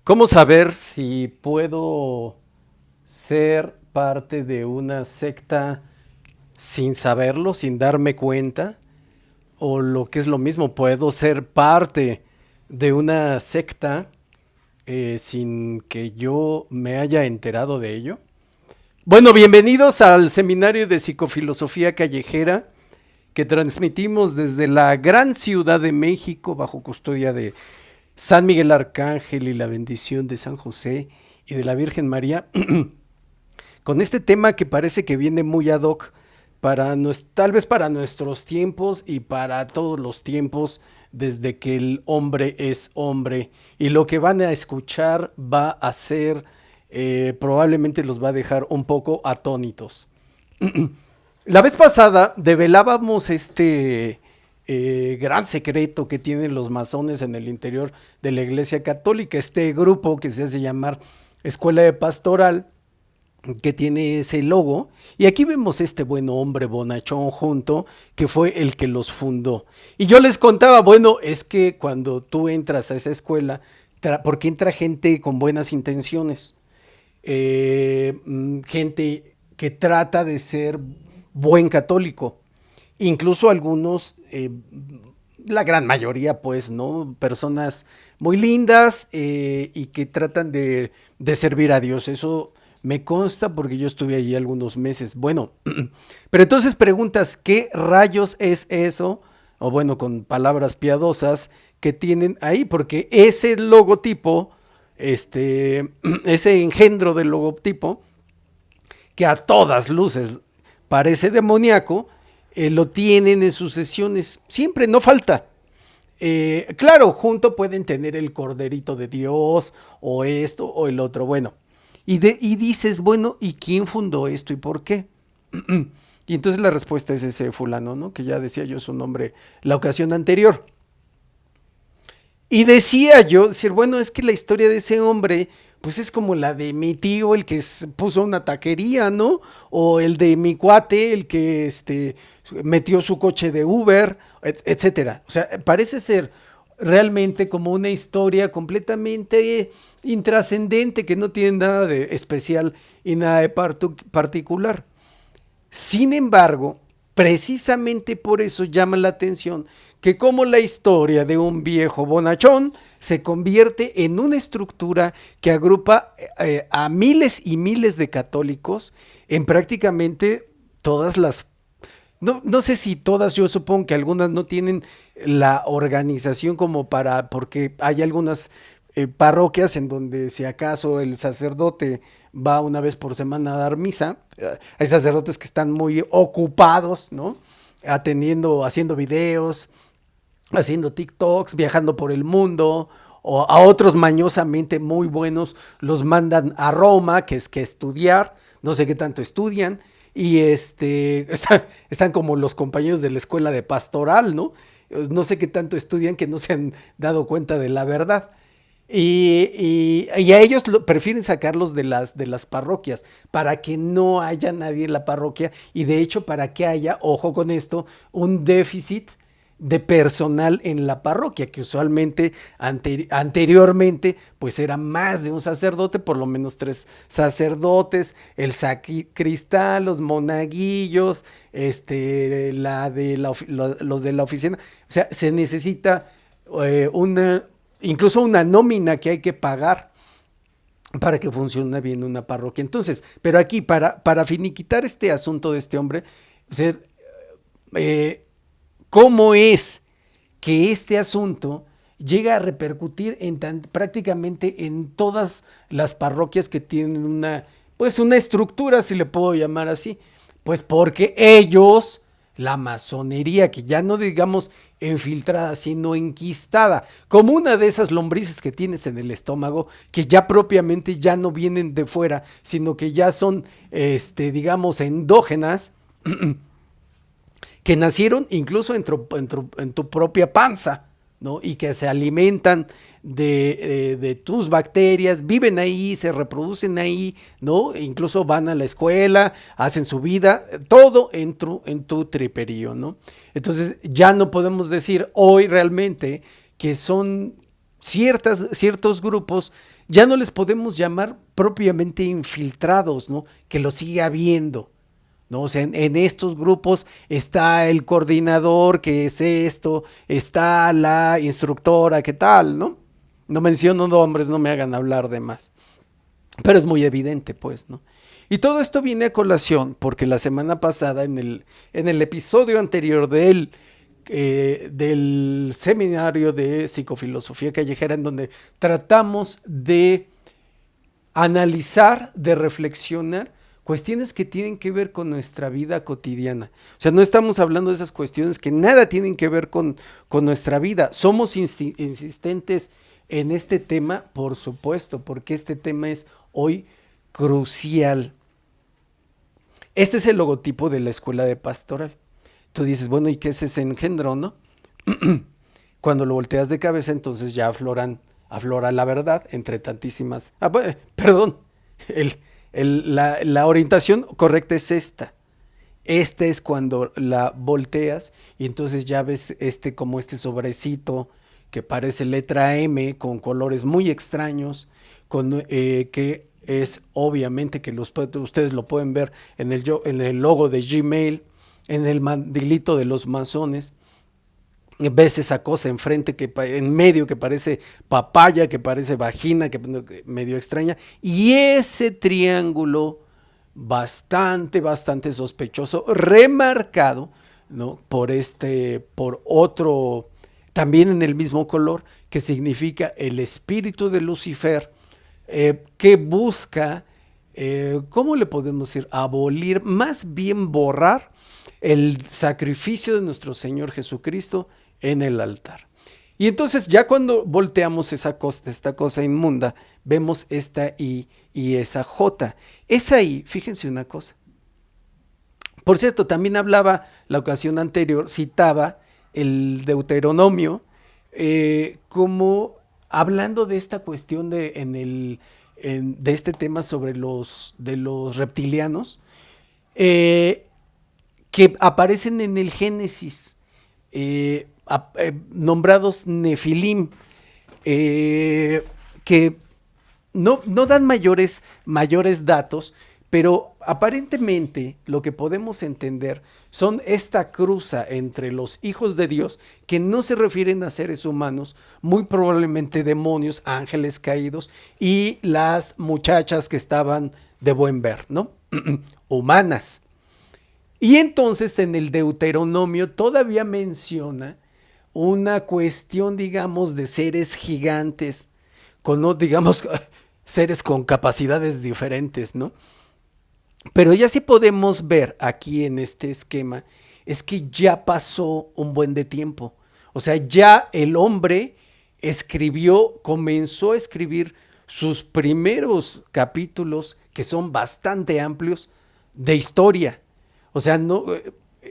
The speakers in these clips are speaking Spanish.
¿Cómo saber si puedo ser parte de una secta sin saberlo, sin darme cuenta? O lo que es lo mismo, puedo ser parte de una secta sin que yo me haya enterado de ello. Bueno, bienvenidos al seminario de psicofilosofía callejera que transmitimos desde la gran ciudad de México bajo custodia de San Miguel Arcángel y la bendición de San José y de la Virgen María, con este tema que parece que viene muy ad hoc para tal vez para nuestros tiempos y para todos los tiempos desde que el hombre es hombre, y lo que van a escuchar va a ser probablemente los va a dejar un poco atónitos. La vez pasada develábamos este gran secreto que tienen los masones en el interior de la Iglesia Católica, este grupo que se hace llamar Escuela de Pastoral, que tiene ese logo, y aquí vemos este buen hombre bonachón junto, que fue el que los fundó. Y yo les contaba, bueno, es que cuando tú entras a esa escuela, porque entra gente con buenas intenciones, gente que trata de ser buen católico, incluso algunos, la gran mayoría, pues, ¿no? Personas muy lindas y que tratan de servir a Dios. Eso me consta porque yo estuve allí algunos meses. Bueno, pero entonces preguntas, ¿qué rayos es eso? O bueno, con palabras piadosas que tienen ahí, porque ese logotipo, ese engendro del logotipo, que a todas luces parece demoníaco, lo tienen en sus sesiones. Siempre, no falta. Claro, junto pueden tener el corderito de Dios o esto o el otro. Bueno, y dices, bueno, ¿y quién fundó esto y por qué? Y entonces la respuesta es ese fulano, ¿no? Que ya decía yo su nombre la ocasión anterior. Y decía yo, decir, bueno, es que la historia de ese hombre, pues es como la de mi tío, el que puso una taquería, ¿no? O el de mi cuate, el que metió su coche de Uber, etcétera. O sea, parece ser realmente como una historia completamente intrascendente, que no tiene nada de especial y nada de particular. Sin embargo, precisamente por eso llama la atención que como la historia de un viejo bonachón se convierte en una estructura que agrupa a miles y miles de católicos en prácticamente todas las, no sé si todas, yo supongo que algunas no tienen la organización como para, porque hay algunas parroquias en donde si acaso el sacerdote va una vez por semana a dar misa, hay sacerdotes que están muy ocupados, ¿no? Atendiendo, haciendo videos, haciendo TikToks, viajando por el mundo, o a otros mañosamente muy buenos los mandan a Roma, que es que estudiar, no sé qué tanto estudian, y están como los compañeros de la escuela de pastoral, ¿no? No sé qué tanto estudian que no se han dado cuenta de la verdad. Y a ellos prefieren sacarlos de las parroquias para que no haya nadie en la parroquia, y de hecho para que haya, ojo con esto, un déficit de personal en la parroquia, que usualmente anteriormente pues era más de un sacerdote, por lo menos tres sacerdotes, el sacristán, los monaguillos, los de la oficina. O sea, se necesita una, incluso una nómina que hay que pagar para que funcione bien una parroquia. Entonces, pero aquí para finiquitar este asunto de este hombre, o sea, eh, ¿cómo es que este asunto llega a repercutir prácticamente en todas las parroquias que tienen pues una estructura, si le puedo llamar así? Pues porque ellos, la masonería, que ya no digamos infiltrada, sino enquistada, como una de esas lombrices que tienes en el estómago, que ya propiamente ya no vienen de fuera, sino que ya son, digamos, endógenas, que nacieron incluso en tu propia panza, ¿no? Y que se alimentan de tus bacterias, viven ahí, se reproducen ahí, ¿no? E incluso van a la escuela, hacen su vida, todo en tu triperío, ¿no? Entonces ya no podemos decir hoy realmente que son ciertos grupos ya no les podemos llamar propiamente infiltrados, ¿no? Que lo sigue habiendo, ¿no? O sea, en estos grupos está el coordinador que es esto, está la instructora, ¿qué tal, no? No menciono nombres, no me hagan hablar de más. Pero es muy evidente, pues, ¿no? Y todo esto viene a colación porque la semana pasada, en el episodio anterior del seminario de psicofilosofía callejera, en donde tratamos de analizar, de reflexionar cuestiones que tienen que ver con nuestra vida cotidiana. O sea, no estamos hablando de esas cuestiones que nada tienen que ver con nuestra vida. Somos insistentes en este tema, por supuesto, porque este tema es hoy crucial. Este es el logotipo de la escuela de pastoral. Tú dices, bueno, ¿y qué es ese engendro, no? Cuando lo volteas de cabeza, entonces ya aflora la verdad entre tantísimas. Perdón, la orientación correcta es esta. Esta es cuando la volteas y entonces ya ves como este sobrecito que parece letra M con colores muy extraños, que es obviamente que ustedes lo pueden ver en el logo de Gmail, en el mandilito de los masones. Ves esa cosa enfrente, en medio, que parece papaya, que parece vagina, que medio extraña, y ese triángulo bastante sospechoso, remarcado, ¿no? por otro, también en el mismo color, que significa el espíritu de Lucifer, que busca, ¿cómo le podemos decir? Abolir, más bien borrar el sacrificio de nuestro Señor Jesucristo en el altar. Y entonces ya cuando volteamos esta cosa inmunda, vemos esta I y esa J. Esa I, fíjense una cosa. Por cierto, también hablaba la ocasión anterior, citaba el Deuteronomio, como hablando de esta cuestión de este tema sobre de los reptilianos, que aparecen en el Génesis, nombrados Nefilim, que no dan mayores datos, pero aparentemente lo que podemos entender son esta cruza entre los hijos de Dios, que no se refieren a seres humanos, muy probablemente demonios, ángeles caídos, y las muchachas que estaban de buen ver, ¿no? Humanas. Y entonces en el Deuteronomio todavía menciona una cuestión, digamos, de seres gigantes, digamos, seres con capacidades diferentes, ¿no? Pero ya sí podemos ver aquí en este esquema, es que ya pasó un buen de tiempo. O sea, ya el hombre comenzó a escribir sus primeros capítulos, que son bastante amplios, de historia. O sea, no,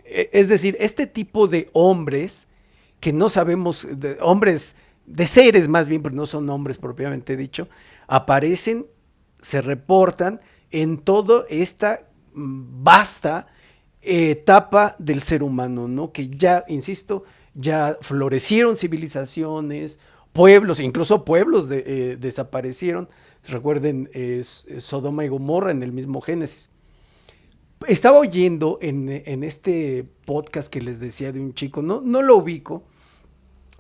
es decir, este tipo de hombres que no sabemos, hombres de seres más bien, pero no son hombres propiamente dicho, aparecen, se reportan en toda esta vasta etapa del ser humano, ¿no? Que ya, insisto, ya florecieron civilizaciones, pueblos, incluso pueblos desaparecieron. Recuerden Sodoma y Gomorra en el mismo Génesis. Estaba oyendo en este podcast que les decía de un chico, no lo ubico,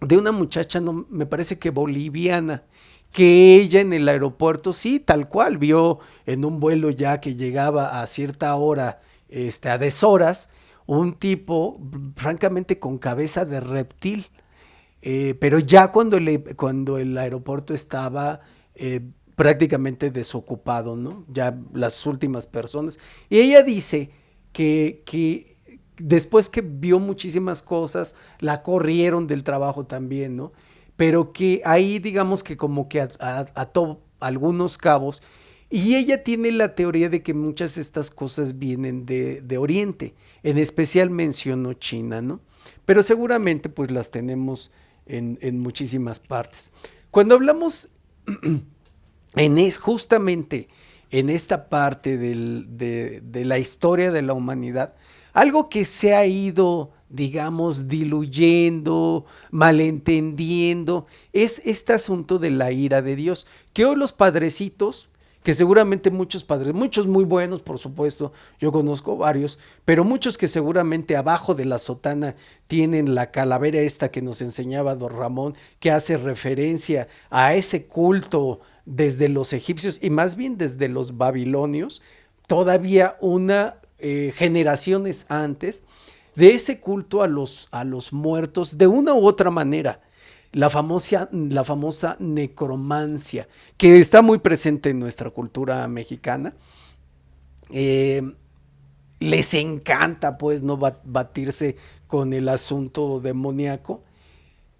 de una muchacha, no, me parece que boliviana, que ella en el aeropuerto, sí, tal cual, vio en un vuelo ya que llegaba a cierta hora, a deshoras, un tipo francamente con cabeza de reptil, pero ya cuando el aeropuerto estaba prácticamente desocupado, ¿no? Ya las últimas personas. Y ella dice que después que vio muchísimas cosas, la corrieron del trabajo también, ¿no? Pero que ahí digamos que como que ató algunos cabos, y ella tiene la teoría de que muchas de estas cosas vienen de Oriente, en especial mencionó China, ¿no? Pero seguramente pues las tenemos en muchísimas partes. Cuando hablamos justamente en esta parte de la historia de la humanidad, algo que se ha ido digamos, diluyendo, malentendiendo, es este asunto de la ira de Dios, que hoy los padrecitos, que seguramente muchos padres, muchos muy buenos, por supuesto, yo conozco varios, pero muchos que seguramente abajo de la sotana tienen la calavera esta que nos enseñaba don Ramón, que hace referencia a ese culto desde los egipcios y más bien desde los babilonios, todavía una generaciones antes, de ese culto a los muertos de una u otra manera. La famosa necromancia, que está muy presente en nuestra cultura mexicana. Eh, Les encanta, pues, no batirse con el asunto demoníaco.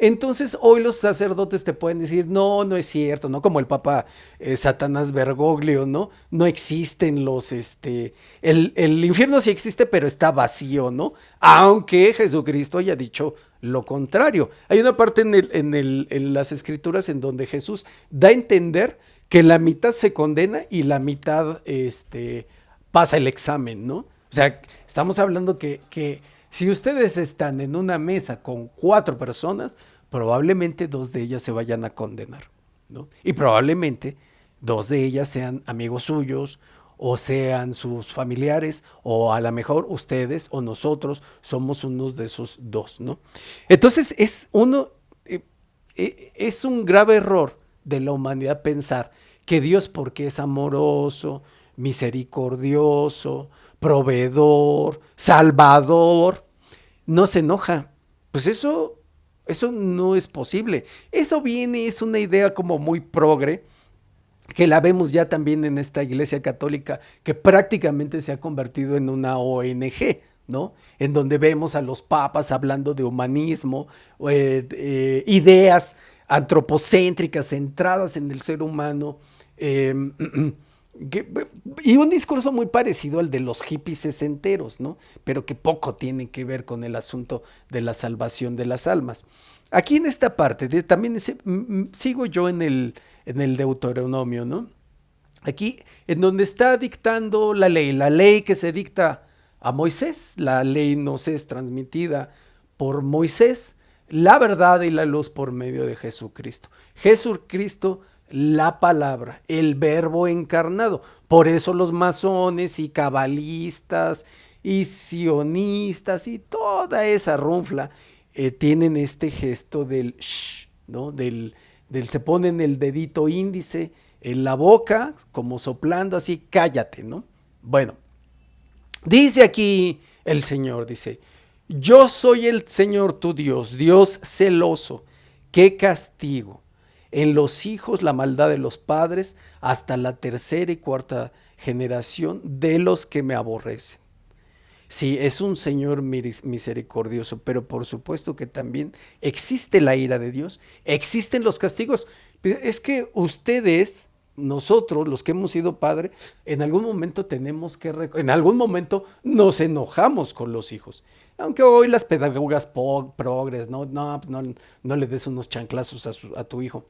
Entonces hoy los sacerdotes te pueden decir, no, no es cierto, ¿no? Como el Papa Satanás Bergoglio, ¿no? No existen el infierno sí existe, pero está vacío, ¿no? Aunque Jesucristo haya dicho lo contrario. Hay una parte en las escrituras en donde Jesús da a entender que la mitad se condena y la mitad, pasa el examen, ¿no? O sea, estamos hablando que si ustedes están en una mesa con 4 personas, probablemente 2 de ellas se vayan a condenar, ¿no? Y probablemente 2 de ellas sean amigos suyos o sean sus familiares o a lo mejor ustedes o nosotros somos unos de esos 2, ¿no? Entonces es un grave error de la humanidad pensar que Dios, porque es amoroso, misericordioso, proveedor, salvador, no se enoja. Pues eso no es posible. Eso viene, es una idea como muy progre, que la vemos ya también en esta iglesia católica, que prácticamente se ha convertido en una ONG, ¿no? En donde vemos a los papas hablando de humanismo, ideas antropocéntricas centradas en el ser humano, eh, que- y un discurso muy parecido al de los hippies sesenteros, ¿no? Pero que poco tiene que ver con el asunto de la salvación de las almas. Aquí en esta parte, también sigo yo en el Deuteronomio, ¿no? Aquí, en donde está dictando la ley que se dicta a Moisés, la ley nos es transmitida por Moisés, la verdad y la luz por medio de Jesucristo. Jesucristo, la palabra, el verbo encarnado. Por eso los masones y cabalistas y sionistas y toda esa runfla tienen este gesto del shh, ¿no? Se ponen el dedito índice en la boca, como soplando así, cállate, ¿no? Bueno, dice aquí el Señor, dice, yo soy el Señor tu Dios, Dios celoso, que castigo en los hijos la maldad de los padres hasta la tercera y cuarta generación de los que me aborrecen. Sí, es un Señor misericordioso, pero por supuesto que también existe la ira de Dios, existen los castigos. Es que ustedes, nosotros, los que hemos sido padres, en algún momento en algún momento nos enojamos con los hijos. Aunque hoy las pedagogas progres, no, no, pues no le des unos chanclazos a tu hijo.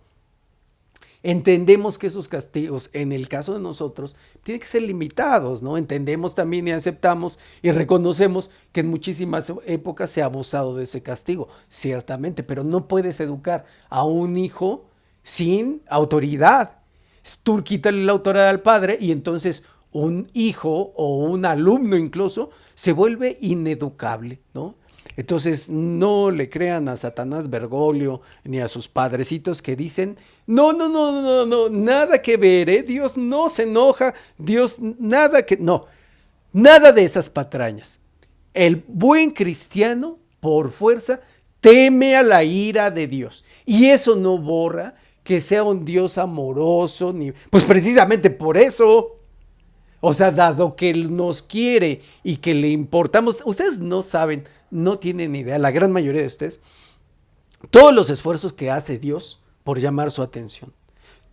Entendemos que esos castigos, en el caso de nosotros, tienen que ser limitados, ¿no? Entendemos también y aceptamos y reconocemos que en muchísimas épocas se ha abusado de ese castigo, ciertamente, pero no puedes educar a un hijo sin autoridad. Tú quítale la autoridad al padre y entonces un hijo o un alumno incluso se vuelve ineducable, ¿no? Entonces no le crean a Satanás Bergoglio ni a sus padrecitos que dicen, no, no, no, no, no, nada que ver, ¿eh? Dios no se enoja, Dios nada que... No, nada de esas patrañas. El buen cristiano, por fuerza, teme a la ira de Dios. Y eso no borra que sea un Dios amoroso, ni... Pues precisamente por eso... O sea, dado que Él nos quiere y que le importamos, ustedes no saben, no tienen idea, la gran mayoría de ustedes, todos los esfuerzos que hace Dios por llamar su atención,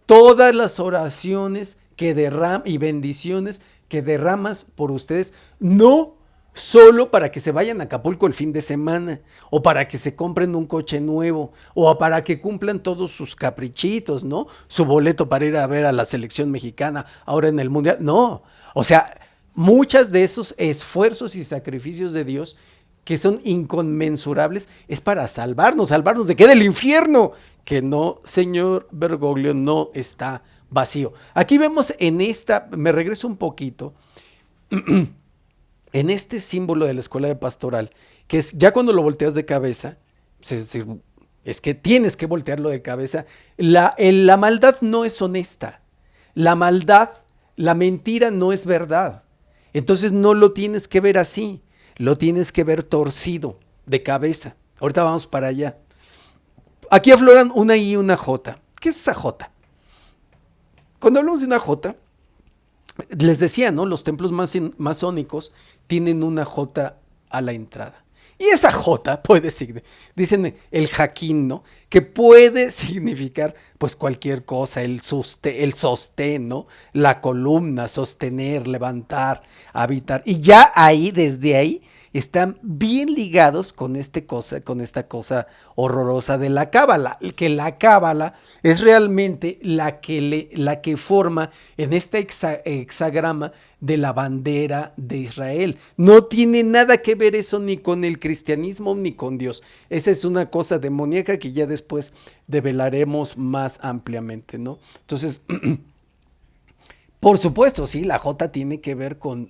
todas las oraciones que y bendiciones que derramas por ustedes, no solo para que se vayan a Acapulco el fin de semana, o para que se compren un coche nuevo, o para que cumplan todos sus caprichitos, ¿no? Su boleto para ir a ver a la selección mexicana ahora en el Mundial, no. O sea, muchas de esos esfuerzos y sacrificios de Dios que son inconmensurables, es para salvarnos de qué, del infierno, que no, señor Bergoglio, no está vacío. Aquí vemos me regreso un poquito, en este símbolo de la escuela de pastoral, que es ya cuando lo volteas de cabeza, es que tienes que voltearlo de cabeza, la maldad no es honesta, la maldad, la mentira no es verdad, entonces no lo tienes que ver así, lo tienes que ver torcido, de cabeza. Ahorita vamos para allá. Aquí afloran una I y una J. ¿Qué es esa J? Cuando hablamos de una J, les decía, ¿no? Los templos masónicos tienen una J a la entrada. Y esa J puede significar, dicen el jaquín, ¿no? Que puede significar pues cualquier cosa, el sostén, ¿no? La columna, sostener, levantar, habitar. Y ya ahí, desde ahí, están bien ligados con esta cosa horrorosa de la cábala, que la cábala es realmente la que forma en este hexagrama de la bandera de Israel. No tiene nada que ver eso ni con el cristianismo ni con Dios. Esa es una cosa demoníaca que ya después develaremos más ampliamente, ¿no? Entonces, por supuesto, sí, la J tiene que ver con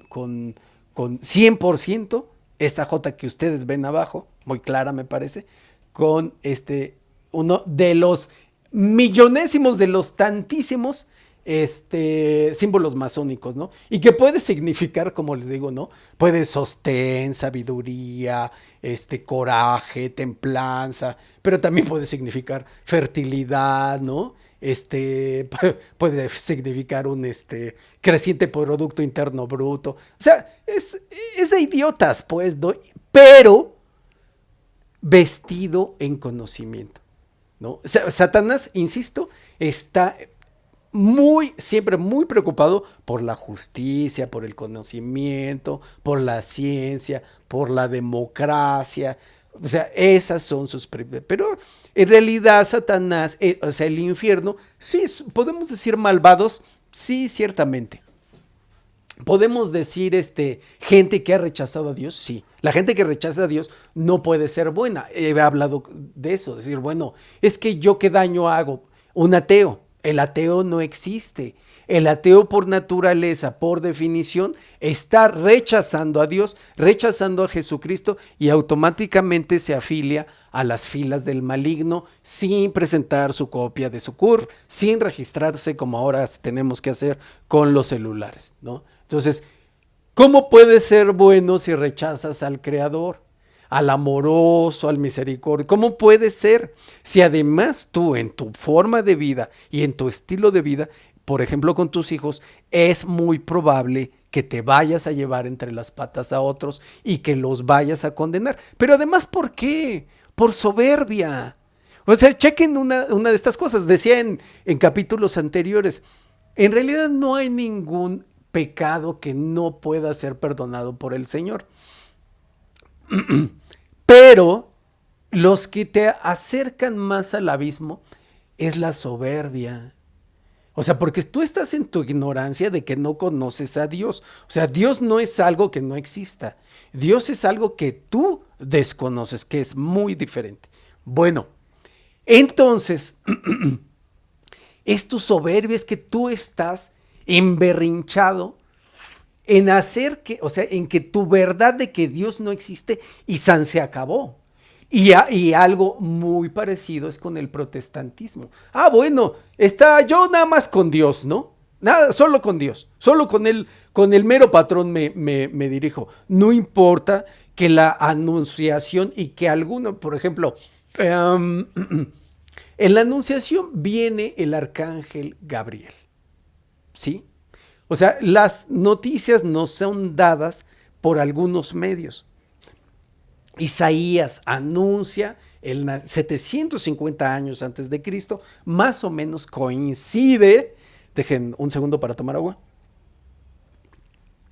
100%, esta J que ustedes ven abajo, muy clara me parece, con uno de los millonésimos, de los tantísimos símbolos masónicos, ¿no? Y que puede significar, como les digo, ¿no? Puede sostén, sabiduría, coraje, templanza, pero también puede significar fertilidad, ¿no? Puede significar un creciente producto interno bruto. O sea, es de idiotas, pues, ¿no? Pero vestido en conocimiento, ¿no? Satanás, insisto, está siempre muy preocupado por la justicia, por el conocimiento, por la ciencia, por la democracia. O sea, esas son sus pero en realidad Satanás, o sea, el infierno, sí, podemos decir malvados, sí, ciertamente. Podemos decir gente que ha rechazado a Dios, sí. La gente que rechaza a Dios no puede ser buena. He hablado de eso, decir, bueno, es que yo qué daño hago. Un ateo. El ateo no existe. El ateo por naturaleza, por definición, está rechazando a Dios, rechazando a Jesucristo y automáticamente se afilia a las filas del maligno sin presentar su copia de su CURP, sin registrarse como ahora tenemos que hacer con los celulares, ¿no? Entonces, ¿cómo puedes ser bueno si rechazas al Creador, al amoroso, al misericordia? ¿Cómo puede ser si además tú en tu forma de vida y en tu estilo de vida, por ejemplo con tus hijos, es muy probable que te vayas a llevar entre las patas a otros y que los vayas a condenar? Pero además, ¿por qué? Por soberbia. O sea, chequen una de estas cosas. Decía en capítulos anteriores, en realidad no hay ningún pecado que no pueda ser perdonado por el Señor. Pero los que te acercan más al abismo es la soberbia. O sea, porque tú estás en tu ignorancia de que no conoces a Dios. O sea, Dios no es algo que no exista. Dios es algo que tú desconoces, que es muy diferente. Bueno, entonces, es tu soberbia, es que tú estás emberrinchado en hacer o sea, en que tu verdad de que Dios no existe y san se acabó. Y algo muy parecido es con el protestantismo. Bueno, yo nada más con Dios, ¿no? Nada, solo con Dios, solo con el mero patrón me dirijo. No importa que la anunciación y que alguno, por ejemplo, en la anunciación viene el arcángel Gabriel, ¿sí? O sea, las noticias nos son dadas por algunos medios. Isaías anuncia 750 años antes de Cristo, más o menos coincide, dejen un segundo para tomar agua,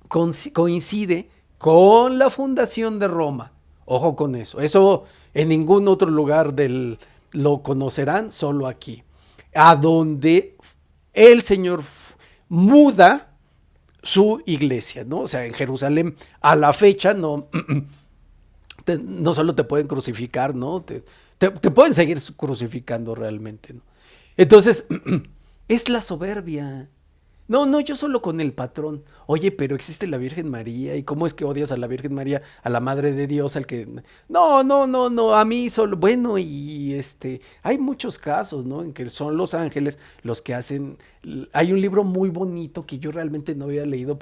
coincide con la fundación de Roma. Ojo con eso en ningún otro lugar lo conocerán, solo aquí, a donde el Señor muda su iglesia, ¿no? O sea, en Jerusalén a la fecha no no solo te pueden crucificar, ¿no? Te pueden seguir crucificando realmente, ¿no? Entonces, es la soberbia. No, no, yo solo con el patrón. Oye, pero existe la Virgen María. ¿Y cómo es que odias a la Virgen María, a la Madre de Dios, al que... No, no, no, no, a mí solo... Bueno, y hay muchos casos, ¿no? En que son los ángeles los que hacen... Hay un libro muy bonito que yo realmente no había leído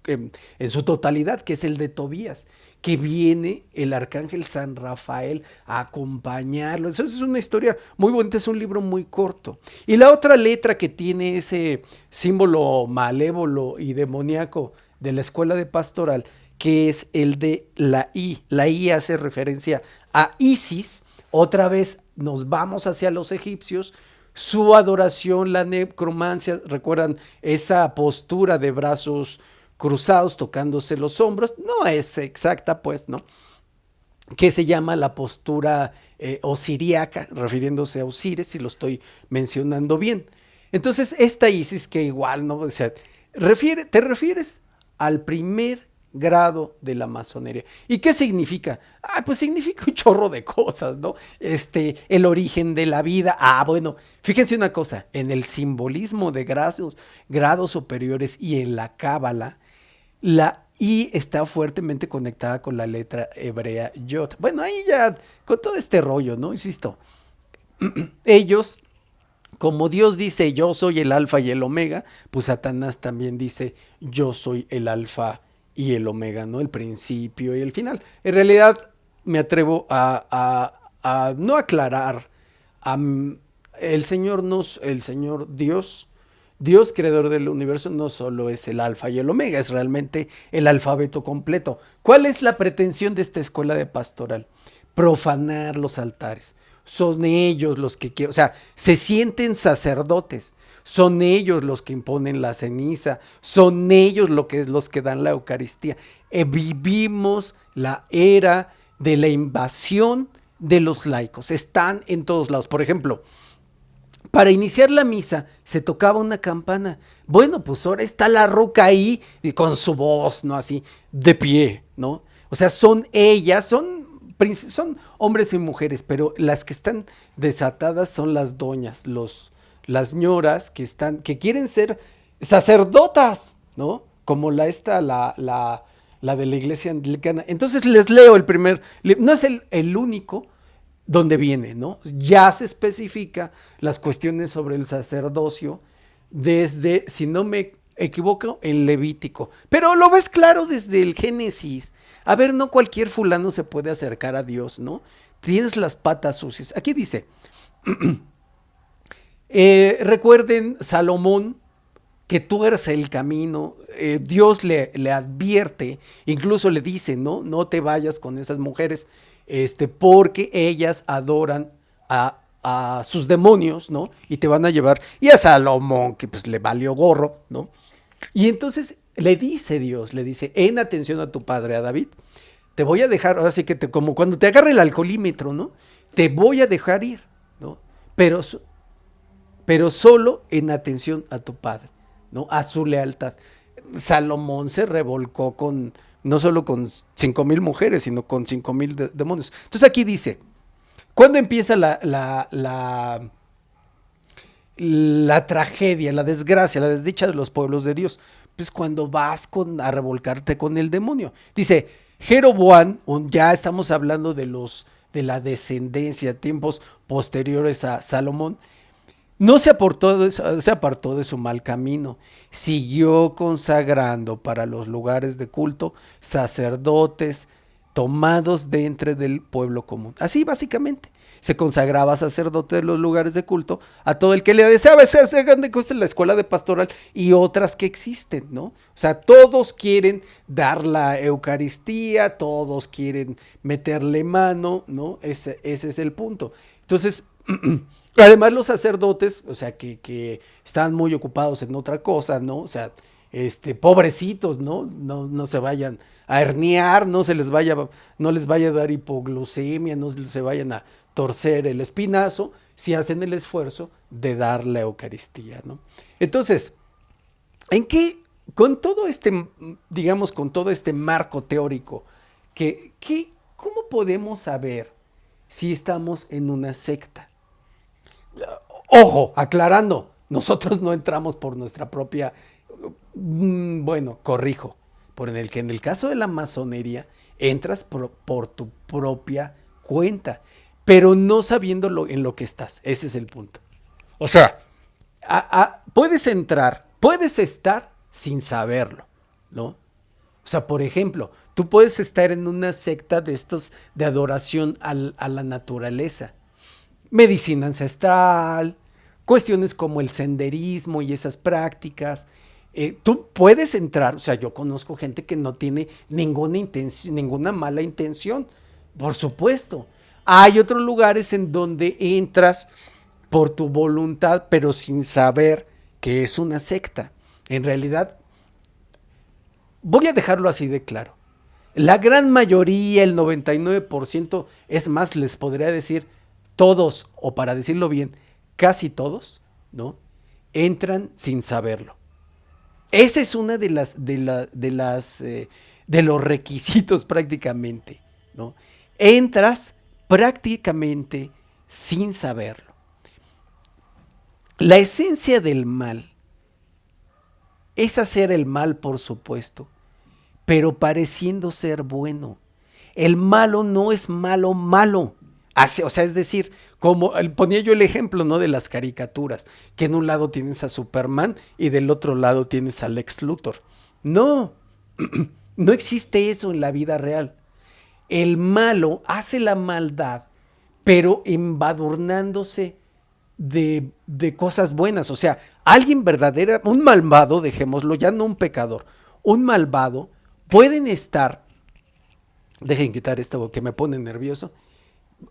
en su totalidad, que es el de Tobías, que viene el arcángel San Rafael a acompañarlo. Entonces es una historia muy bonita, es un libro muy corto. Y la otra letra que tiene ese símbolo malévolo y demoníaco de la escuela de pastoral, que es el de la I. La I hace referencia a Isis. Otra vez nos vamos hacia los egipcios, su adoración, la necromancia, recuerdan esa postura de brazos cruzados, tocándose los hombros, no es exacta, pues, ¿no? Que se llama la postura osiriaca, refiriéndose a Osiris, si lo estoy mencionando bien. Entonces, esta Isis, que igual, ¿no? O sea, te refieres al primer grado de la masonería. ¿Y qué significa? Ah, pues significa un chorro de cosas, ¿no? El origen de la vida. Ah, bueno, fíjense una cosa, en el simbolismo de grados superiores y en la cábala, la I está fuertemente conectada con la letra hebrea Yod. Bueno, ahí ya, con todo este rollo, ¿no? Insisto, ellos, como Dios dice, yo soy el alfa y el omega, pues Satanás también dice, yo soy el alfa y el omega, ¿no? El principio y el final. En realidad, me atrevo a no aclarar, a, el Señor Dios, Dios, creador del universo, no solo es el alfa y el omega, es realmente el alfabeto completo. ¿Cuál es la pretensión de esta escuela de pastoral? Profanar los altares. Son ellos los que quieren, o sea, se sienten sacerdotes, son ellos los que imponen la ceniza, son ellos los que dan la Eucaristía. Vivimos la era de la invasión de los laicos, están en todos lados. Por ejemplo, para iniciar la misa se tocaba una campana. Bueno, pues ahora está la ruca ahí con su voz, ¿no? Así, de pie, ¿no? O sea, son ellas, son hombres y mujeres, pero las que están desatadas son las doñas, las ñoras que quieren ser sacerdotas, ¿no? Como la de la iglesia anglicana. Entonces les leo el primer libro, no es el único, donde viene, ¿no? Ya se especifica las cuestiones sobre el sacerdocio desde, si no me equivoco, en Levítico. Pero lo ves claro desde el Génesis. A ver, no cualquier fulano se puede acercar a Dios, ¿no? Tienes las patas sucias. Aquí dice, recuerden Salomón que tuerce el camino, Dios le advierte, incluso le dice, ¿no? No te vayas con esas mujeres, porque ellas adoran a sus demonios, ¿no? Y te van a llevar, y a Salomón, que pues le valió gorro, ¿no? Y entonces le dice Dios, le dice, en atención a tu padre, a David, te voy a dejar, ahora sí que como cuando te agarra el alcoholímetro, ¿no? Te voy a dejar ir, ¿no? Pero solo en atención a tu padre, ¿no? A su lealtad. Salomón se revolcó no solo con 5,000 mujeres, sino con 5,000 demonios. Entonces aquí dice, ¿cuándo empieza la tragedia, la desgracia, la desdicha de los pueblos de Dios? Pues cuando vas a revolcarte con el demonio. Dice, Jeroboam, ya estamos hablando de la descendencia, tiempos posteriores a Salomón, no se apartó de su mal camino, siguió consagrando para los lugares de culto sacerdotes tomados de entre del pueblo común. Así básicamente, se consagraba sacerdote de los lugares de culto a todo el que le deseaba. Se hagan de cuesta la escuela de pastoral y otras que existen, ¿no? O sea, todos quieren dar la Eucaristía, todos quieren meterle mano, ¿no? Ese es el punto. Entonces, además los sacerdotes, o sea, que están muy ocupados en otra cosa, ¿no? O sea, pobrecitos, ¿no? No se vayan a herniar, no les vaya a dar hipoglucemia, no se vayan a torcer el espinazo, si hacen el esfuerzo de dar la Eucaristía, ¿no? Entonces, ¿en qué, con todo digamos, con todo este marco teórico, ¿cómo podemos saber si estamos en una secta? Ojo, aclarando, nosotros no entramos por nuestra propia, bueno, corrijo, por en el que en el caso de la masonería entras por tu propia cuenta, pero no sabiendo en lo que estás. Ese es el punto. O sea, puedes entrar, puedes estar sin saberlo, ¿no? O sea, por ejemplo, tú puedes estar en una secta de estos de adoración a la naturaleza, medicina ancestral, cuestiones como el senderismo y esas prácticas. Tú puedes entrar, o sea, yo conozco gente que no tiene ninguna intención, ninguna mala intención, por supuesto. Hay otros lugares en donde entras por tu voluntad, pero sin saber que es una secta. En realidad, voy a dejarlo así de claro. La gran mayoría, el 99%, es más, les podría decir todos, o para decirlo bien, casi todos, ¿no? Entran sin saberlo. Esa es una de los requisitos prácticamente, ¿no? Entras prácticamente sin saberlo. La esencia del mal es hacer el mal, por supuesto, pero pareciendo ser bueno. El malo no es malo, malo. O sea, es decir, como ponía yo el ejemplo, ¿no? De las caricaturas, que en un lado tienes a Superman y del otro lado tienes a Lex Luthor. No, no existe eso en la vida real. El malo hace la maldad, pero embadurnándose de cosas buenas. O sea, alguien verdadero, un malvado, dejémoslo, ya no un pecador, un malvado, pueden estar, dejen quitar esto que me pone nervioso,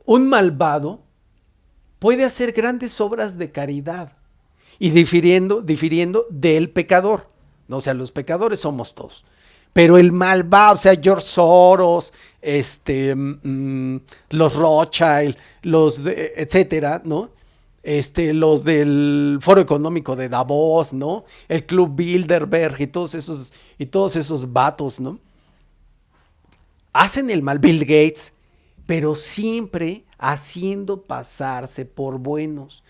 un malvado puede hacer grandes obras de caridad y difiriendo del pecador, ¿no? O sea, los pecadores somos todos. Pero el malvado, o sea, George Soros, los Rothschild, etcétera, ¿no? Los del Foro Económico de Davos, ¿no? El Club Bilderberg y todos esos vatos, ¿no? Hacen el mal, Bill Gates, pero siempre haciendo pasarse por buenos.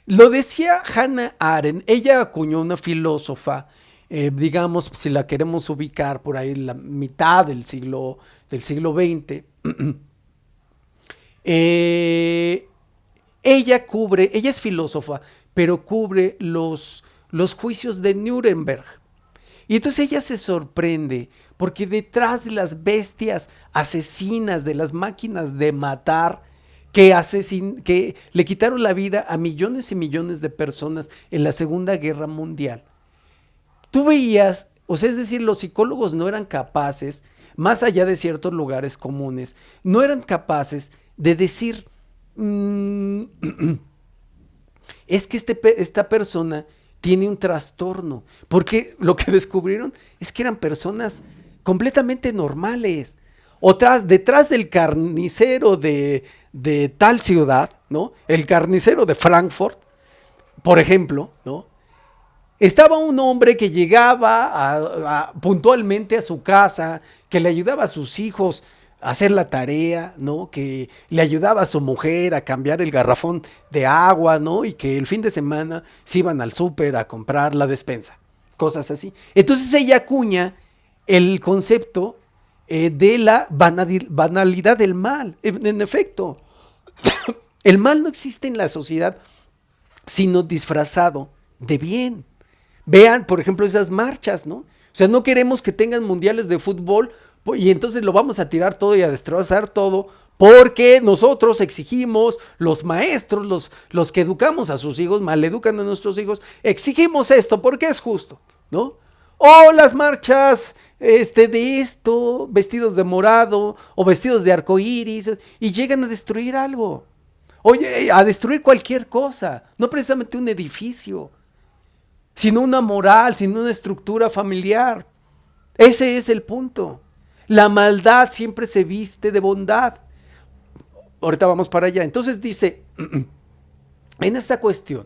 Lo decía Hannah Arendt, ella acuñó una filósofa, digamos, si la queremos ubicar por ahí en la mitad del siglo XX. Ella es filósofa, pero cubre los juicios de Nuremberg. Y entonces ella se sorprende porque detrás de las bestias asesinas, de las máquinas de matar, que le quitaron la vida a millones y millones de personas en la Segunda Guerra Mundial, tú veías, o sea, es decir, los psicólogos no eran capaces, más allá de ciertos lugares comunes, no eran capaces de decir, es que esta persona tiene un trastorno, porque lo que descubrieron es que eran personas completamente normales. Detrás del carnicero de tal ciudad, ¿no? El carnicero de Frankfurt, por ejemplo, ¿no? Estaba un hombre que llegaba puntualmente a su casa, que le ayudaba a sus hijos a hacer la tarea, ¿no? Que le ayudaba a su mujer a cambiar el garrafón de agua, ¿no? Y que el fin de semana se iban al súper a comprar la despensa, cosas así. Entonces ella acuña el concepto de la banalidad del mal. En efecto, el mal no existe en la sociedad sino disfrazado de bien. Vean, por ejemplo, esas marchas, ¿no? O sea, no queremos que tengan mundiales de fútbol y entonces lo vamos a tirar todo y a destrozar todo porque nosotros exigimos, los maestros, los que educamos a sus hijos, maleducan a nuestros hijos, exigimos esto porque es justo, ¿no? O las marchas de esto, vestidos de morado o vestidos de arcoíris y llegan a destruir algo. Oye, a destruir cualquier cosa, no precisamente un edificio, sino una moral, sino una estructura familiar. Ese es el punto. La maldad siempre se viste de bondad. Ahorita vamos para allá. Entonces dice, en esta cuestión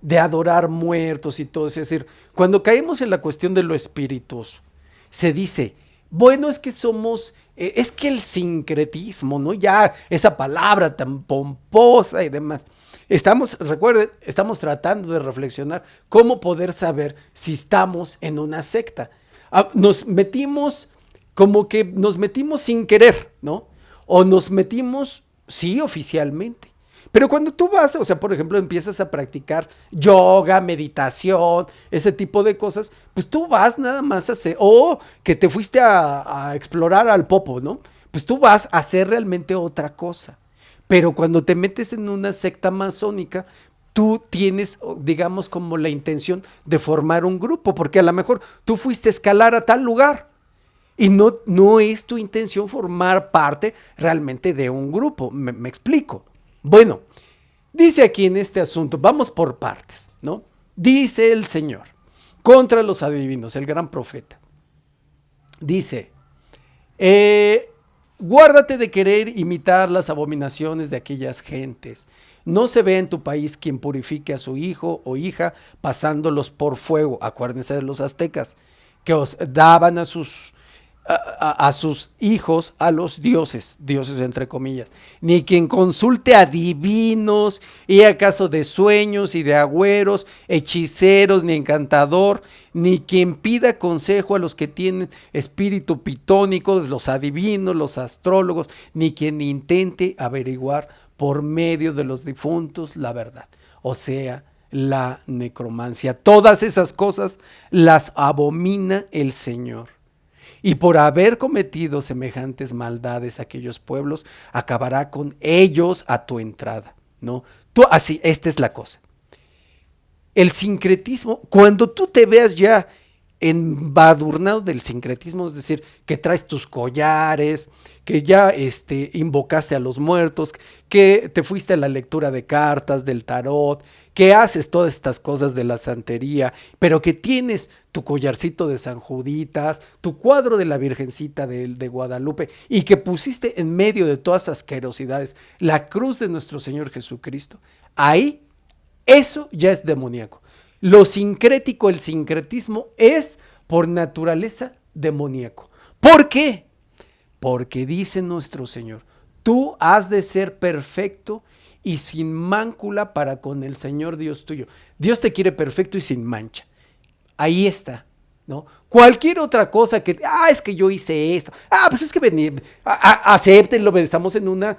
de adorar muertos y todo, es decir, cuando caemos en la cuestión de lo espirituoso, se dice, bueno, es que somos Es que el sincretismo, ¿no? Ya esa palabra tan pomposa y demás. Recuerden, estamos tratando de reflexionar cómo poder saber si estamos en una secta. Nos metimos como que nos metimos sin querer, ¿no? O nos metimos, sí, oficialmente. Pero cuando tú vas, o sea, por ejemplo, empiezas a practicar yoga, meditación, ese tipo de cosas, pues tú vas nada más a hacer, o que te fuiste a explorar al Popo, ¿no? Pues tú vas a hacer realmente otra cosa. Pero cuando te metes en una secta masónica, tú tienes, digamos, como la intención de formar un grupo, porque a lo mejor tú fuiste a escalar a tal lugar y no es tu intención formar parte realmente de un grupo. Me explico. Bueno, dice aquí en este asunto, vamos por partes, ¿no? Dice el Señor contra los adivinos, el gran profeta. Dice, eh, guárdate de querer imitar las abominaciones de aquellas gentes. No se ve en tu país quien purifique a su hijo o hija pasándolos por fuego. Acuérdense de los aztecas, que os daban a sus hijos a los dioses, dioses entre comillas, ni quien consulte a divinos y acaso de sueños y de agüeros, hechiceros, ni encantador, ni quien pida consejo a los que tienen espíritu pitónico, los adivinos, los astrólogos, ni quien intente averiguar por medio de los difuntos la verdad, o sea, la necromancia. Todas esas cosas las abomina el Señor. Y por haber cometido semejantes maldades aquellos pueblos, acabará con ellos a tu entrada, ¿no? Tú, así, esta es la cosa. El sincretismo, cuando tú te veas ya embadurnado del sincretismo, es decir, que traes tus collares, que ya invocaste a los muertos, que te fuiste a la lectura de cartas, del tarot, que haces todas estas cosas de la santería, pero que tienes tu collarcito de San Juditas, tu cuadro de la Virgencita de Guadalupe, y que pusiste en medio de todas esas asquerosidades la cruz de nuestro Señor Jesucristo, ahí eso ya es demoníaco. Lo sincrético, el sincretismo es por naturaleza demoníaco. ¿Por qué? Porque dice nuestro Señor, tú has de ser perfecto y sin mácula para con el Señor Dios tuyo. Dios te quiere perfecto y sin mancha. Ahí está, ¿no? Cualquier otra cosa que, es que yo hice esto, pues es que acéptenlo, estamos en una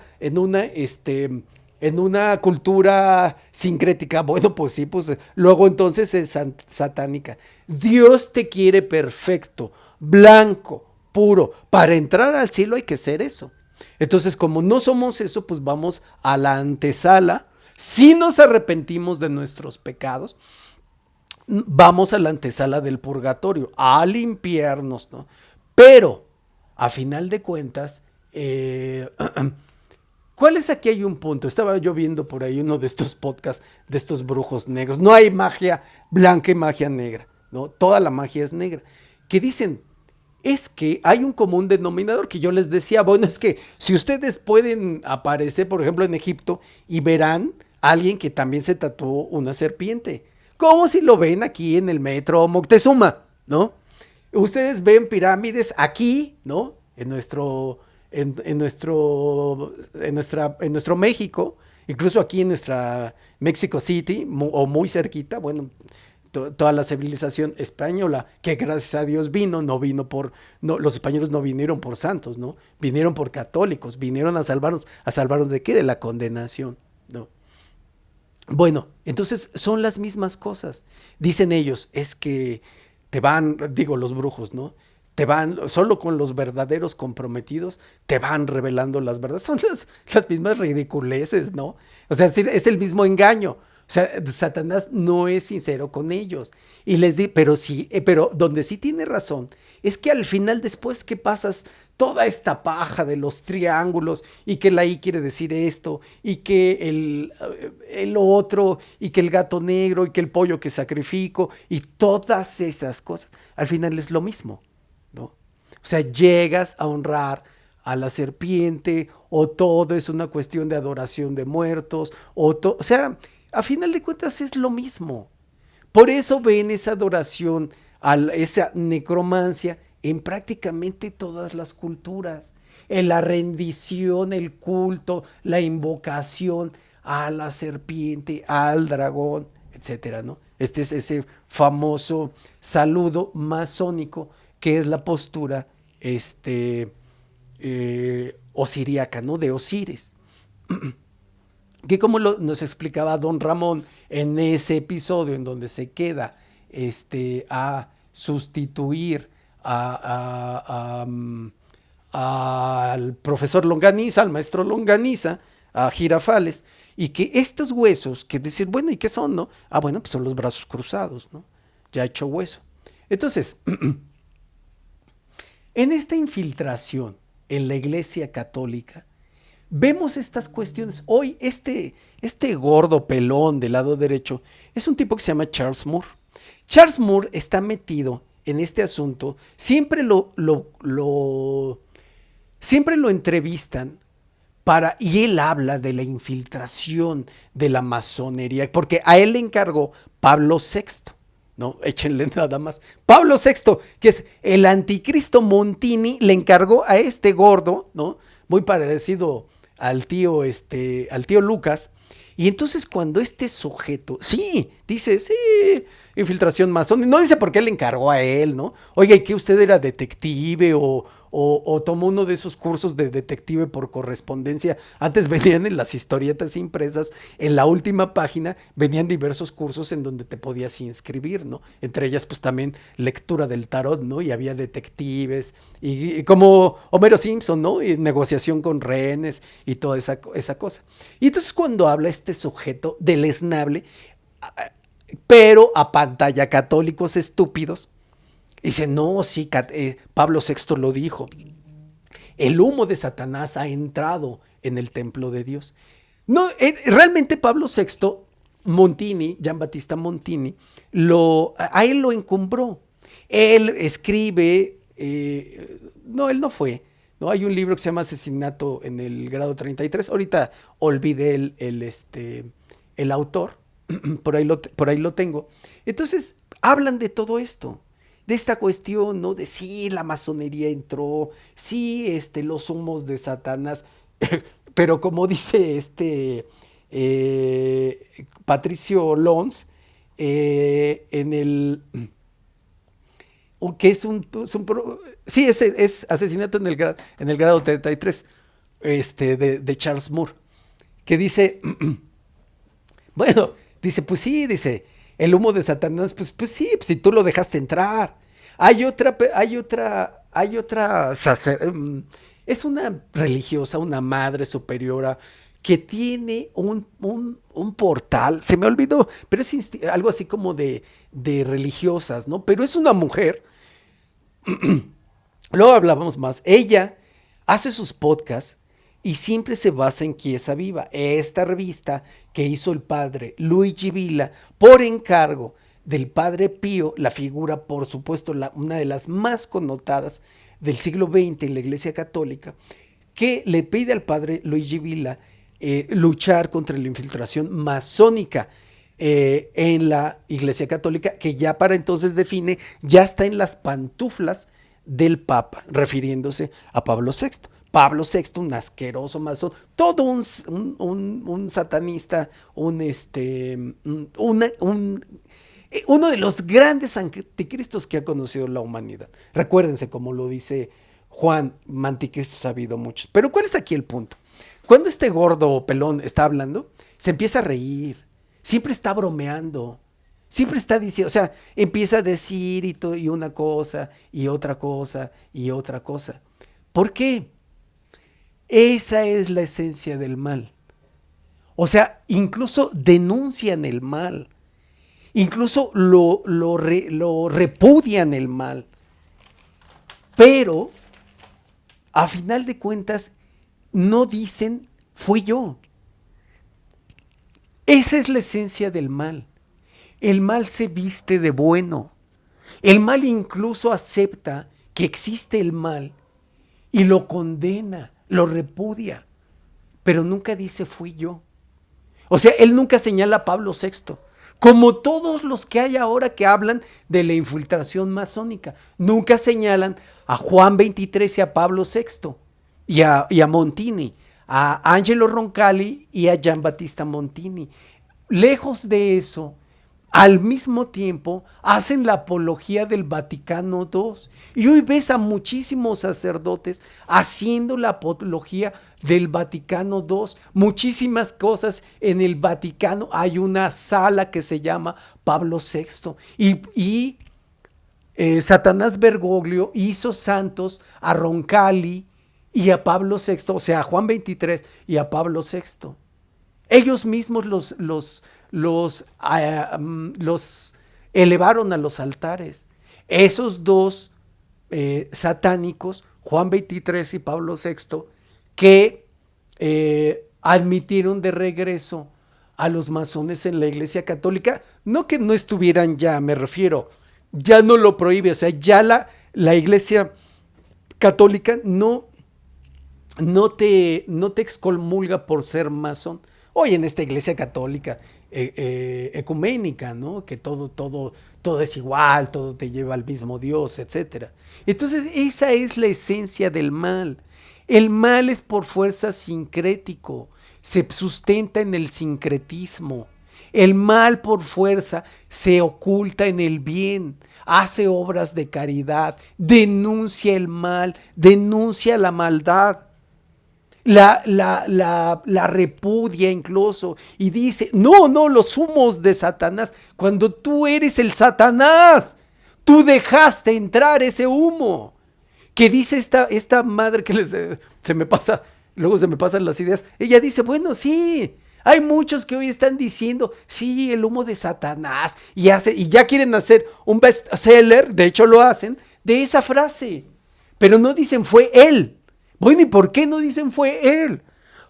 cultura sincrética. Bueno, pues sí, pues luego entonces es satánica. Dios te quiere perfecto, blanco, puro. Para entrar al cielo hay que ser eso. Entonces, como no somos eso, pues vamos a la antesala. Si nos arrepentimos de nuestros pecados, vamos a la antesala del purgatorio, a limpiarnos, ¿no? Pero, a final de cuentas, ¿cuál es aquí? Hay un punto. Estaba yo viendo por ahí uno de estos podcasts de estos brujos negros. No hay magia blanca y magia negra, ¿no? Toda la magia es negra. Que dicen, es que hay un común denominador que yo les decía, bueno, es que si ustedes pueden aparecer, por ejemplo, en Egipto y verán a alguien que también se tatuó una serpiente, como si lo ven aquí en el metro Moctezuma, ¿no? Ustedes ven pirámides aquí, ¿no? En nuestro México, incluso aquí en nuestra Mexico City, o muy cerquita, bueno, toda la civilización española, que gracias a Dios no, los españoles no vinieron por santos, ¿no? Vinieron por católicos, vinieron a salvarnos ¿de qué? De la condenación, ¿no? Bueno, entonces son las mismas cosas. Dicen ellos, es que los brujos, ¿no? Solo con los verdaderos comprometidos, te van revelando las verdades. Son las mismas ridiculeces, ¿no? O sea, es el mismo engaño. O sea, Satanás no es sincero con ellos. Y les di, pero sí, pero donde sí tiene razón, es que al final, después que pasas toda esta paja de los triángulos, y que la I quiere decir esto, y que el otro, y que el gato negro, y que el pollo que sacrifico, y todas esas cosas, al final es lo mismo, ¿no? O sea, llegas a honrar a la serpiente, o todo es una cuestión de adoración de muertos, o sea, a final de cuentas es lo mismo. Por eso ven esa adoración, esa necromancia en prácticamente todas las culturas. en la rendición, el culto, la invocación a la serpiente, al dragón, etcétera, ¿no? Este es ese famoso saludo masónico que es la postura osiriaca, ¿no? De Osiris. Que como nos explicaba don Ramón en ese episodio en donde se queda a sustituir al profesor Longaniza, al maestro Longaniza, a Girafales, y que estos huesos, que decir, bueno, ¿y qué son, no? Ah, bueno, pues son los brazos cruzados, ¿no? Ya hecho hueso. Entonces, en esta infiltración en la Iglesia Católica, vemos estas cuestiones. Hoy este gordo pelón del lado derecho es un tipo que se llama Charles Moore. Charles Moore está metido en este asunto, siempre lo entrevistan y él habla de la infiltración de la masonería, porque a él le encargó Pablo VI. No, échenle nada más. Pablo VI, que es el anticristo Montini, le encargó a este gordo, ¿no? Muy parecido al tío Lucas. Y entonces cuando este sujeto, sí, dice, sí, infiltración masónica, no dice por qué le encargó a él, ¿no? Oiga, ¿y que usted era detective o tomó uno de esos cursos de detective por correspondencia? Antes venían en las historietas impresas, en la última página venían diversos cursos en donde te podías inscribir, ¿no? Entre ellas pues también lectura del tarot, ¿no? Y había detectives y como Homero Simpson, ¿no? Y negociación con rehenes y toda esa cosa. Y entonces cuando habla este sujeto deleznable, pero a pantalla católicos estúpidos, dice, no, sí, Pablo VI lo dijo, el humo de Satanás ha entrado en el templo de Dios. No, realmente Pablo VI, Montini, Gian Battista Montini, a él lo encumbró. Él escribe, no, él no fue, ¿no? Hay un libro que se llama Asesinato en el grado 33, ahorita olvidé el autor, por ahí lo tengo. Entonces, hablan de todo esto, de esta cuestión, ¿no? De sí, la masonería entró, sí, los humos de Satanás, pero como dice Patricio Lons, en el que sí, es asesinato en el grado 33 de Charles Moore, que dice, bueno, dice, pues sí, dice, el humo de Satanás, pues sí, pues si tú lo dejaste entrar. Es una religiosa, una madre superiora que tiene un portal, se me olvidó, pero es algo así como de religiosas, ¿no? Pero es una mujer, luego hablábamos más, ella hace sus podcasts y siempre se basa en Chiesa Viva, esta revista que hizo el padre Luigi Villa por encargo del padre Pío, la figura, por supuesto, una de las más connotadas del siglo XX en la Iglesia Católica, que le pide al padre Luigi Villa luchar contra la infiltración masónica en la Iglesia Católica, que ya para entonces define, ya está en las pantuflas del Papa, refiriéndose a Pablo VI. Pablo VI, un asqueroso masón, todo un satanista, uno de los grandes anticristos que ha conocido la humanidad. Recuérdense, como lo dice Juan, anticristos ha habido muchos. Pero ¿cuál es aquí el punto? Cuando este gordo pelón está hablando, se empieza a reír, siempre está bromeando, siempre está diciendo, o sea, empieza a decir y una cosa, y otra cosa, y otra cosa. ¿Por qué? Esa es la esencia del mal. O sea, incluso denuncian el mal. Incluso lo repudian el mal. Pero, a final de cuentas, no dicen, fui yo. Esa es la esencia del mal. El mal se viste de bueno. El mal incluso acepta que existe el mal y lo condena, lo repudia, pero nunca dice fui yo. O sea, él nunca señala a Pablo VI, como todos los que hay ahora que hablan de la infiltración masónica. Nunca señalan a Juan 23 y a Pablo VI. y a Montini, a Angelo Roncalli y a Giambattista Montini. Lejos de eso, al mismo tiempo hacen la apología del Vaticano II. Y hoy ves a muchísimos sacerdotes haciendo la apología del Vaticano II. Muchísimas cosas en el Vaticano. Hay una sala que se llama Pablo VI. Satanás Bergoglio hizo santos a Roncalli y a Pablo VI, o sea, a Juan XXIII y a Pablo VI. Ellos mismos los elevaron a los altares. Esos dos satánicos, Juan XXIII y Pablo VI, que admitieron de regreso a los masones en la Iglesia Católica, no que no estuvieran ya, me refiero, ya no lo prohíbe, o sea, ya la Iglesia Católica no te excomulga por ser masón. Hoy en esta Iglesia Católica ecuménica, ¿no? Que todo es igual, todo te lleva al mismo Dios, etcétera. Entonces, esa es la esencia del mal. El mal es por fuerza sincrético, se sustenta en el sincretismo. El mal por fuerza se oculta en el bien, hace obras de caridad, denuncia el mal, denuncia la maldad. La repudia incluso y dice, no, los humos de Satanás, cuando tú eres el Satanás, tú dejaste entrar ese humo, que dice esta madre que se me pasa, luego se me pasan las ideas, ella dice, bueno, sí, hay muchos que hoy están diciendo, sí, el humo de Satanás, y ya quieren hacer un bestseller, de hecho lo hacen, de esa frase, pero no dicen fue él. Bueno, ¿y por qué no dicen fue él?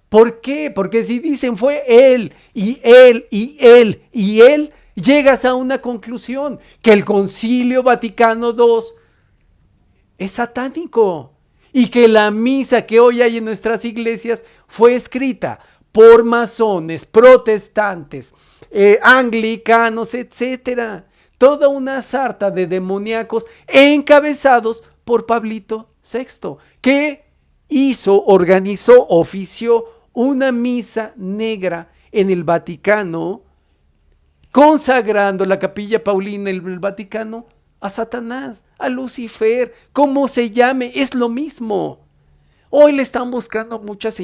¿Por qué? Porque si dicen fue él, y él, y él, y él, llegas a una conclusión, que el Concilio Vaticano II es satánico, y que la misa que hoy hay en nuestras iglesias fue escrita por masones, protestantes, anglicanos, etcétera. Toda una sarta de demoníacos encabezados por Pablito VI, que organizó, ofició una misa negra en el Vaticano, consagrando la Capilla Paulina en el Vaticano a Satanás, a Lucifer, como se llame, es lo mismo. Hoy le están buscando muchas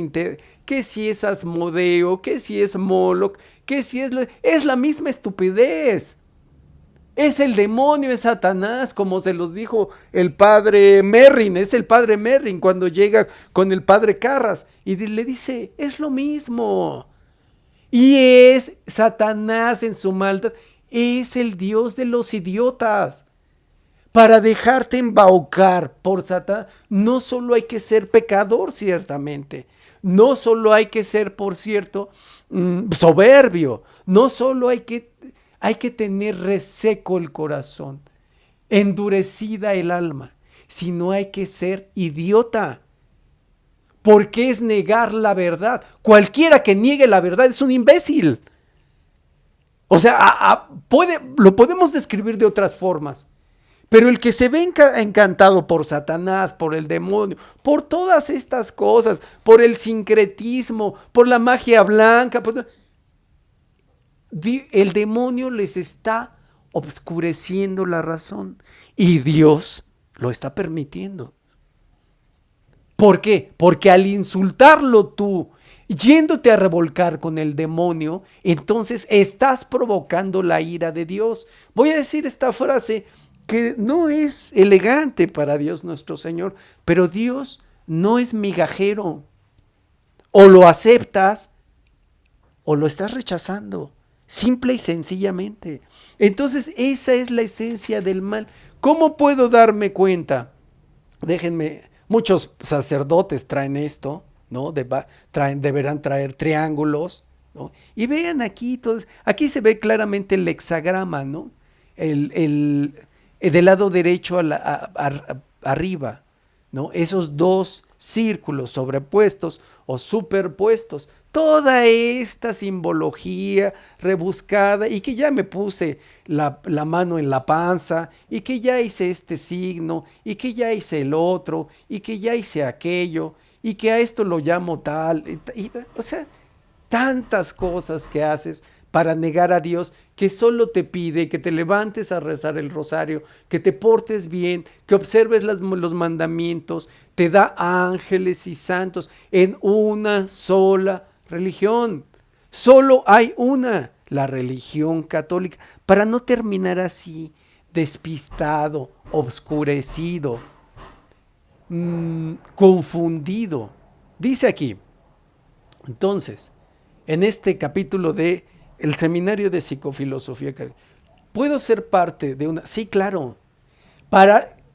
que si es Asmodeo, que si es Moloch, que si es la misma estupidez. Es el demonio, es Satanás, como se los dijo el padre Merrin, es el padre Merrin cuando llega con el padre Carras y le dice, es lo mismo. Y es Satanás en su maldad, es el Dios de los idiotas. Para dejarte embaucar por Satanás, no solo hay que ser pecador, ciertamente, no solo hay que ser, por cierto, soberbio, no solo hay que tener reseco el corazón, endurecida el alma, sino hay que ser idiota. Porque es negar la verdad. Cualquiera que niegue la verdad es un imbécil. O sea, lo podemos describir de otras formas. Pero el que se ve encantado por Satanás, por el demonio, por todas estas cosas, por el sincretismo, por la magia blanca, el demonio les está obscureciendo la razón y Dios lo está permitiendo. ¿Por qué? Porque al insultarlo tú, yéndote a revolcar con el demonio, entonces estás provocando la ira de Dios. Voy a decir esta frase que no es elegante para Dios nuestro Señor, pero Dios no es migajero. O lo aceptas o lo estás rechazando. Simple y sencillamente. Entonces esa es la esencia del mal. ¿Cómo puedo darme cuenta? Déjenme, muchos sacerdotes traen esto, ¿no? Deberán traer triángulos, ¿no? Y vean aquí, aquí se ve claramente el hexagrama, ¿no? Del lado derecho arriba, ¿no? Esos dos círculos sobrepuestos o superpuestos. Toda esta simbología rebuscada y que ya me puse la mano en la panza y que ya hice este signo y que ya hice el otro y que ya hice aquello y que a esto lo llamo tal, o sea, tantas cosas que haces para negar a Dios, que solo te pide que te levantes a rezar el rosario, que te portes bien, que observes los mandamientos, te da ángeles y santos en una sola religión. Solo hay una, la religión católica, para no terminar así, despistado, obscurecido, confundido. Dice aquí, entonces, en este capítulo de el seminario de psicofilosofía, ¿puedo ser parte de una? Sí, claro.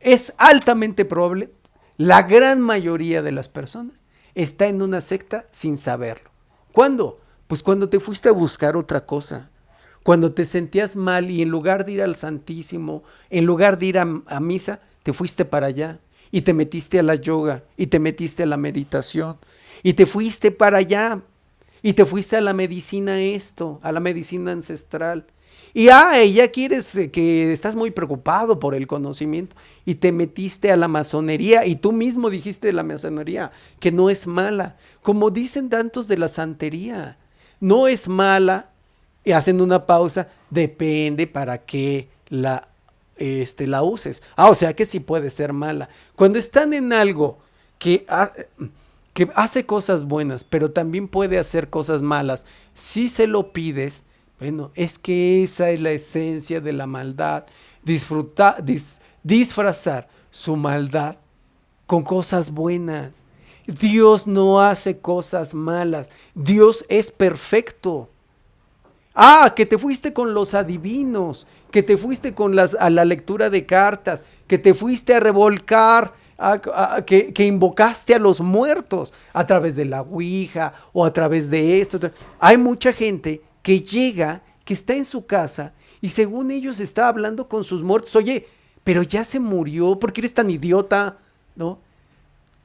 Es altamente probable, la gran mayoría de las personas está en una secta sin saberlo. ¿Cuándo? Pues cuando te fuiste a buscar otra cosa, cuando te sentías mal y en lugar de ir al Santísimo, en lugar de ir a misa, te fuiste para allá y te metiste a la yoga y te metiste a la meditación y te fuiste para allá y te fuiste a la medicina a la medicina ancestral. Y ya quieres que estás muy preocupado por el conocimiento y te metiste a la masonería y tú mismo dijiste de la masonería que no es mala, como dicen tantos de la santería, no es mala, y hacen una pausa, depende para qué la uses. O sea que sí puede ser mala. Cuando están en algo que hace cosas buenas, pero también puede hacer cosas malas, si se lo pides, bueno, es que esa es la esencia de la maldad, disfrazar su maldad con cosas buenas. Dios no hace cosas malas, Dios es perfecto. Que te fuiste con los adivinos, que te fuiste a la lectura de cartas, que te fuiste a revolcar, que invocaste a los muertos a través de la ouija o a través de esto. Hay mucha gente que llega, que está en su casa y según ellos está hablando con sus muertos. Oye, pero ya se murió, ¿por qué eres tan idiota? ¿No?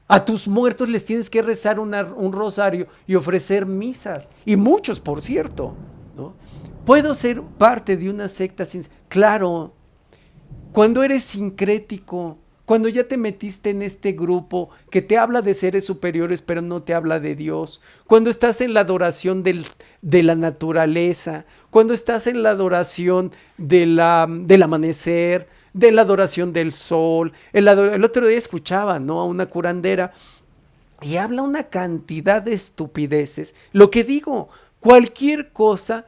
A tus muertos les tienes que rezar un rosario y ofrecer misas. Y muchos, por cierto, ¿no? ¿Puedo ser parte de una secta sin? Claro, cuando eres sincrético, cuando ya te metiste en este grupo que te habla de seres superiores pero no te habla de Dios, cuando estás en la adoración de la naturaleza, cuando estás en la adoración del amanecer, de la adoración del sol. El otro día escuchaba, ¿no?, a una curandera y habla una cantidad de estupideces. Lo que digo, cualquier cosa,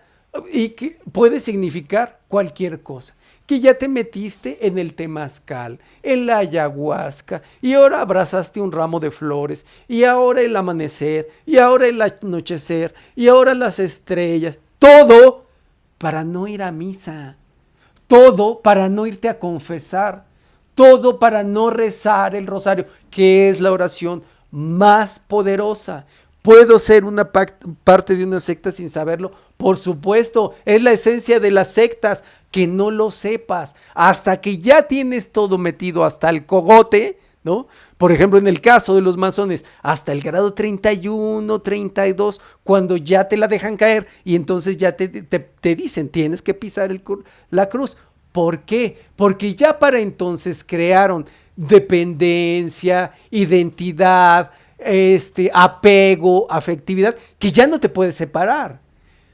y que puede significar cualquier cosa, que ya te metiste en el temazcal, en la ayahuasca, y ahora abrazaste un ramo de flores, y ahora el amanecer, y ahora el anochecer, y ahora las estrellas, todo para no ir a misa, todo para no irte a confesar, todo para no rezar el rosario, que es la oración más poderosa. ¿Puedo ser una parte de una secta sin saberlo? Por supuesto, es la esencia de las sectas, que no lo sepas, hasta que ya tienes todo metido hasta el cogote, ¿no? Por ejemplo, en el caso de los masones, hasta el grado 31, 32, cuando ya te la dejan caer y entonces ya te dicen, tienes que pisar la cruz. ¿Por qué? Porque ya para entonces crearon dependencia, identidad, apego, afectividad, que ya no te puedes separar.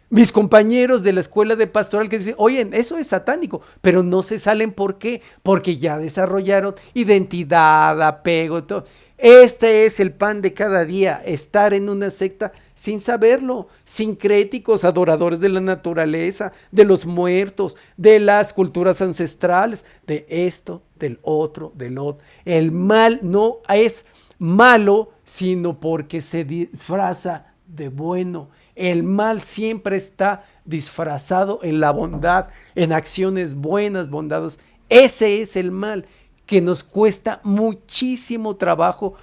Mis compañeros de la escuela de pastoral que dicen, oye, eso es satánico, pero no se salen. ¿Por qué? Porque ya desarrollaron identidad, apego, todo. Este es el pan de cada día, estar en una secta sin saberlo, sincréticos, adoradores de la naturaleza, de los muertos, de las culturas ancestrales, de esto, del otro, del otro. El mal no es malo, sino porque se disfraza de bueno. El mal siempre está disfrazado en la bondad, en acciones buenas, bondadosas. Ese es el mal que nos cuesta muchísimo trabajo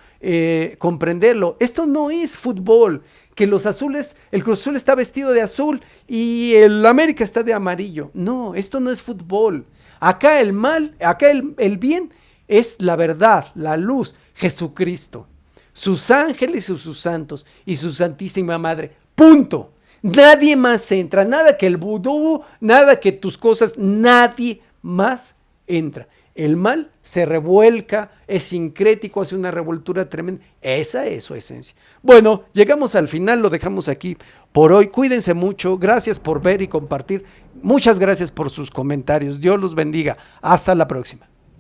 comprenderlo. Esto no es fútbol, que los azules, el Cruz Azul está vestido de azul y el América está de amarillo. No, esto no es fútbol. Acá el mal, acá el bien es la verdad, la luz, Jesucristo, sus ángeles y sus santos y su Santísima Madre. Punto. Nadie más entra, nada que el vudú, nada que tus cosas, nadie más entra. el mal se revuelca, es sincrético, hace una revoltura tremenda. Esa es su esencia. Bueno, llegamos al final, lo dejamos aquí por hoy. Cuídense mucho, gracias por ver y compartir. Muchas gracias por sus comentarios. Dios los bendiga. Hasta la próxima.